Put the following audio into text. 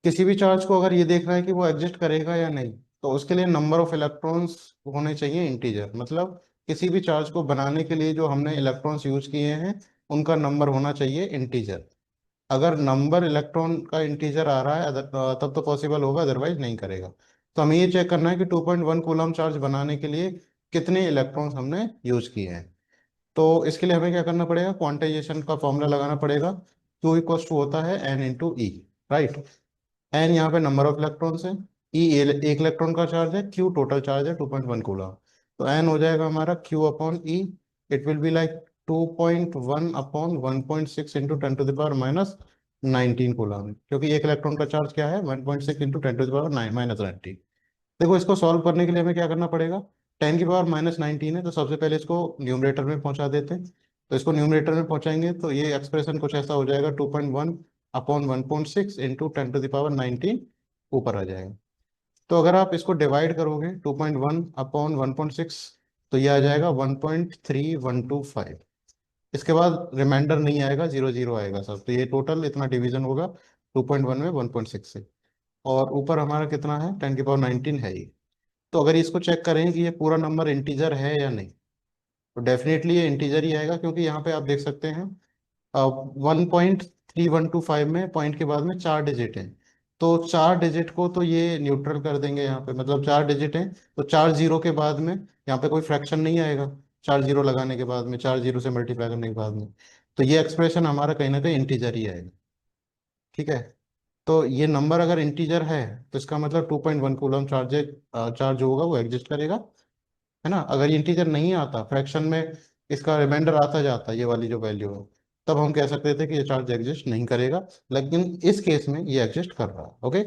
किसी भी चार्ज को अगर ये देखना है कि वो एग्जिस्ट करेगा या नहीं, तो उसके लिए नंबर ऑफ इलेक्ट्रॉन्स होने चाहिए इंटीजर। मतलब किसी भी चार्ज को बनाने के लिए जो हमने इलेक्ट्रॉन्स यूज किए हैं उनका नंबर होना चाहिए इंटीजर। अगर नंबर इलेक्ट्रॉन का इंटीजर आ रहा है तब तो पॉसिबल होगा, अदरवाइज नहीं करेगा। तो हमें ये चेक करना है कि 2.1 कूलम चार्ज बनाने के लिए कितने इलेक्ट्रॉन्स हमने यूज किए हैं। तो इसके लिए हमें क्या करना पड़ेगा, क्वांटाइजेशन का फॉर्मूला लगाना पड़ेगा। Q इक्वल्स टू होता है N इंटू ई, राइट। एन यहाँ पे नंबर ऑफ इलेक्ट्रॉन्स है, ई एक इलेक्ट्रॉन का चार्ज है, क्यू टोटल चार्ज है 2.1 कूलम। तो एन हो जाएगा हमारा Q upon E, it will be like 2.1 upon 1.6 into 10 to the power minus 19 coulomb, क्योंकि एक इलेक्ट्रॉन का चार्ज क्या है, 1.6 into 10 to the power minus 19। देखो इसको सॉल्व करने के लिए हमें क्या करना पड़ेगा, 10 की पावर माइनस 19 है तो सबसे पहले इसको न्यूमरेटर में पहुंचा देते हैं। तो इसको न्यूमरेटर में पहुंचाएंगे तो ये एक्सप्रेशन कुछ ऐसा हो जाएगा, 2.1 upon 1.6 into 10 to the power 19 ऊपर आ जाएगा। तो अगर आप इसको डिवाइड करोगे 2.1 अपॉन 1.6, तो ये आ जाएगा 1.3125। इसके बाद रिमाइंडर नहीं आएगा, जीरो जीरो आएगा सब। तो ये टोटल इतना डिवीजन होगा 2.1 में 1.6 से। और ऊपर हमारा कितना है, 10 की पावर 19 है ये। तो अगर इसको चेक करें कि ये पूरा नंबर इंटीजर है या नहीं, तो डेफिनेटली ये इंटीजर ही आएगा, क्योंकि यहाँ पे आप देख सकते हैं 1.3125 में पॉइंट के बाद में 4 डिजिट हैं। तो 4 डिजिट को तो ये न्यूट्रल कर देंगे यहाँ पे, मतलब 4 डिजिट हैं। तो 4 जीरो के बाद में यहाँ पे कोई फ्रैक्शन नहीं आएगा, 4 जीरो लगाने के बाद में, 4 जीरो से मल्टीप्लाई करने के बाद में। तो ये एक्सप्रेशन हमारा कहीं ना कहीं इंटीजर ही आएगा, ठीक है। तो ये नंबर अगर इंटीजर है तो इसका मतलब 2.1 कूलम चार्ज चार्ज होगा, वो एग्जिस्ट करेगा, है ना। अगर ये इंटीजर नहीं आता, फ्रैक्शन में इसका रिमाइंडर आता जाता, ये वाली जो वैल्यू है, तब हम कह सकते थे कि ये चार्ज एग्जिस्ट नहीं करेगा। लेकिन इस केस में ये एग्जिस्ट कर रहा है, ओके।